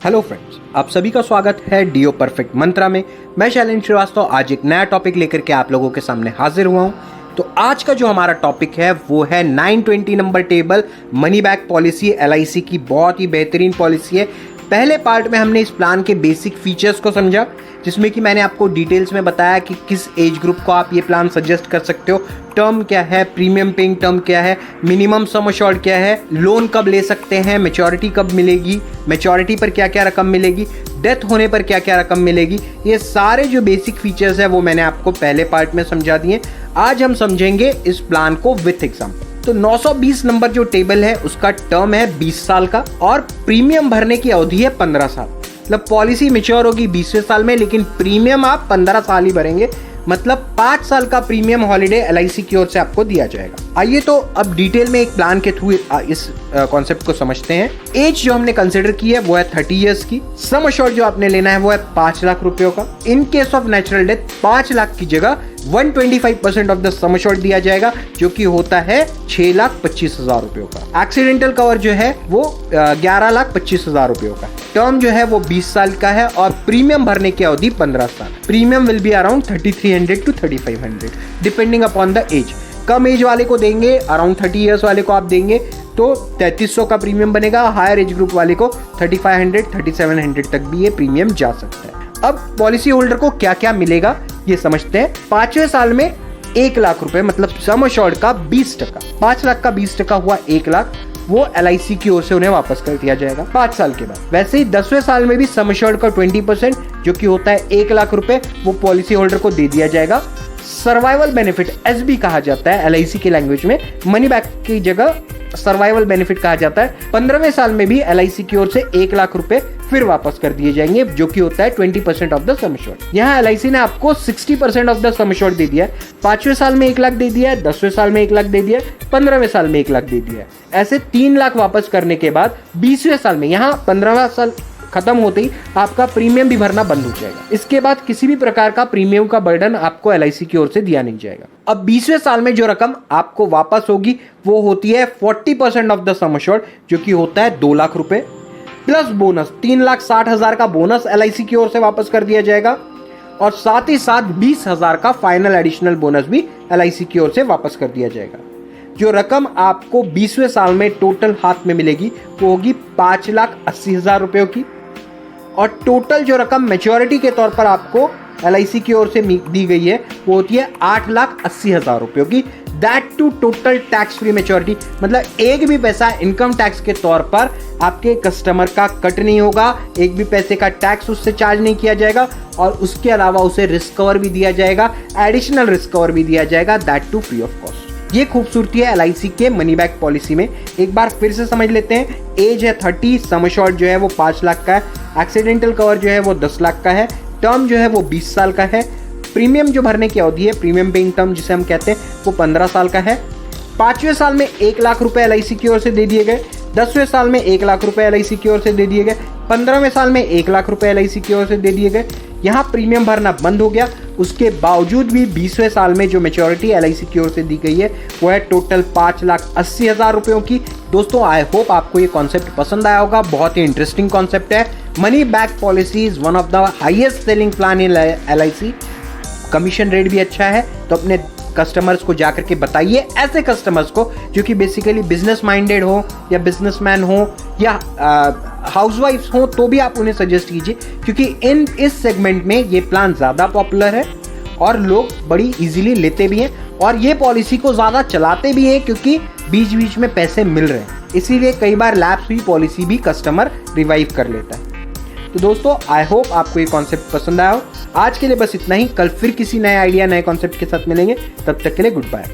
Hello friends, आप सभी का स्वागत है डीओ परफेक्ट मंत्रा में। मैं शैलेंद्र श्रीवास्तव आज एक नया टॉपिक लेकर के आप लोगों के सामने हाजिर हुआ हूं। तो आज का जो हमारा टॉपिक है वो है 920 number table money back policy. LIC की बहुत ही बेहतरीन पॉलिसी है। पहले पार्ट में हमने इस प्लान के बेसिक फीचर्स को समझा, जिसमें कि मैंने आपको डिटेल्स में बताया कि किस एज ग्रुप को आप ये प्लान सजेस्ट कर सकते हो, टर्म क्या है, प्रीमियम पेइंग टर्म क्या है, मिनिमम सम अश्योर्ड क्या है, लोन कब ले सकते हैं, मैच्योरिटी कब मिलेगी, मैच्योरिटी पर क्या क्या रकम मिलेगी, डेथ होने पर क्या क्या रकम मिलेगी। ये सारे जो बेसिक फीचर्स है वो मैंने आपको पहले पार्ट में समझा दिए। आज हम समझेंगे इस प्लान को विथ एग्जाम्पल। तो 920 नंबर जो टेबल है उसका टर्म है 20 साल का और प्रीमियम भरने की अवधि है 15 साल। मतलब पॉलिसी मैच्योर होगी 20वें साल में, लेकिन प्रीमियम आप 15 साल ही भरेंगे। मतलब 5 साल का प्रीमियम हॉलिडे एलआईसी की ओर से आपको दिया जाएगा। आइए तो अब डिटेल में एक प्लान के थ्रू इस कॉन्सेप्ट को समझते हैं। एज जो हमने कंसिडर की है वो है 30 इयर्स की। सम अश्योर्ड जो आपने लेना है वो है 5 लाख रुपयों का। In case of natural death 5 lakh की जगह 125% ऑफ द सम अश्योर्ड दिया जाएगा, जो कि होता है 6,25,000 रुपयों का। एक्सीडेंटल कवर जो है वो 11,25,000 रुपयों का। टर्म जो है वो 20 साल का है और प्रीमियम भरने की अवधि 15 साल। Premium will be around 3,300 to 3,500 depending upon the age. कम एज वाले को देंगे, अराउंड 30 इयर्स वाले को आप देंगे तो 3,300 का प्रीमियम बनेगा। हायर एज ग्रुप वाले को 3,500 3,700 तक भी ये प्रीमियम जा सकता है। अब पॉलिसी होल्डर को क्या क्या मिलेगा ये समझते हैं। 5वें साल में 1 लाख रुपए, मतलब सम अश्योर्ड का 20%। 5 लाख का 20% हुआ 1 लाख, वो एलआईसी की ओर से उन्हें वापस कर दिया जाएगा 5 साल के बाद। वैसे ही 10वें साल में भी सम अश्योर्ड का 20%, जो कि होता है 1 लाख रुपए, वो पॉलिसी होल्डर को दे दिया जाएगा। सर्वाइवल बेनिफिट एसबी कहा जाता है एलआईसी की लैंग्वेज में, मनी बैक की जगह सर्वाइवल बेनिफिट कहा जाता है। 15वें साल में भी एलआईसी की ओर से 1 लाख रुपए फिर वापस कर दिए जाएंगे, जो कि होता है 20% ऑफ द सम अश्योर्ड। यहाँ एलआईसी ने आपको 60% ऑफ द सम अश्योर्ड दे दिया है। 5वें साल में 1 लाख दे दिया है, 10वें साल में 1 लाख दे दिया है, 15वें साल में 1 लाख दे दिया है। ऐसे 3 लाख वापस करने के बाद 20वें साल में, यहाँ 15वां साल खत्म होते ही आपका प्रीमियम भी भरना बंद हो जाएगा। इसके बाद किसी भी प्रकार का प्रीमियम का बर्डन आपको एलआईसी की ओर से दिया नहीं जाएगा। अब 20वें साल में जो रकम आपको वापस होगी वो होती है 40% ऑफ द सम अश्योर्ड, जो कि होता है 2 लाख रुपए प्लस बोनस। 3,60,000 का बोनस एलआईसी की ओर से वापस कर दिया जाएगा और साथ ही साथ 20,000 का फाइनल एडिशनल बोनस भी एलआईसी की ओर से वापस कर दिया जाएगा। जो रकम आपको 20वें साल में टोटल हाथ में मिलेगी वो होगी 5,80,000 रुपयों की। और टोटल जो रकम मैच्योरिटी के तौर पर आपको एलआईसी की ओर से दी गई है वो होती है 8,80,000 रुपयों की। That too total tax free maturity, मतलब एक भी पैसा इनकम टैक्स के तौर पर आपके कस्टमर का कट नहीं होगा, एक भी पैसे का टैक्स उससे चार्ज नहीं किया जाएगा और उसके अलावा उसे रिस्क कवर भी दिया जाएगा, एडिशनल रिस्क कवर भी दिया जाएगा, that too free of cost. ये खूबसूरती है एलआईसी के मनी बैक पॉलिसी में। एक बार फिर से समझ लेते हैं। एज है 30, सम अश्योर्ड जो है वो 5 लाख का है, एक्सीडेंटल कवर जो है वो 10 लाख का है, टर्म जो है वो 20 साल का है, प्रीमियम जो भरने की अवधि है, प्रीमियम पेइंग टर्म जिसे हम कहते हैं, वो 15 साल का है। 5वें साल में 1 लाख रुपए एलआईसी की ओर से दे दिए गए, 10वें साल में 1 लाख रुपए एलआईसी की ओर से दे दिए गए, 15वें साल में 1 लाख रुपए एलआईसी की ओर से दे दिए गए। यहाँ प्रीमियम भरना बंद हो गया। उसके बावजूद भी 20वें साल में जो मैच्योरिटी एलआईसी की ओर से दी गई है वो है टोटल 5,80,000 रुपयों की। दोस्तों, आई होप आपको ये कॉन्सेप्ट पसंद आया होगा। बहुत ही इंटरेस्टिंग कॉन्सेप्ट है। Money back policy is one of the highest selling plan in LIC. Commission rate भी अच्छा है, तो अपने कस्टमर्स को जाकर के बताइए, ऐसे कस्टमर्स को जो कि बेसिकली बिजनेस माइंडेड हो या बिजनेसमैन हो या हाउसवाइफ्स हो, तो भी आप उन्हें सजेस्ट कीजिए, क्योंकि इस सेगमेंट में ये प्लान ज़्यादा पॉपुलर है और लोग बड़ी इजीली लेते भी हैं और ये पॉलिसी को ज़्यादा चलाते भी हैं, क्योंकि बीच बीच में पैसे मिल रहे हैं। इसीलिए कई बार लैप्स हुई पॉलिसी भी कस्टमर रिवाइव कर लेता है। तो दोस्तों, आई होप आपको ये कॉन्सेप्ट पसंद आया हो। आज के लिए बस इतना ही। कल फिर किसी नए आइडिया, नए कॉन्सेप्ट के साथ मिलेंगे। तब तक के लिए गुड बाय।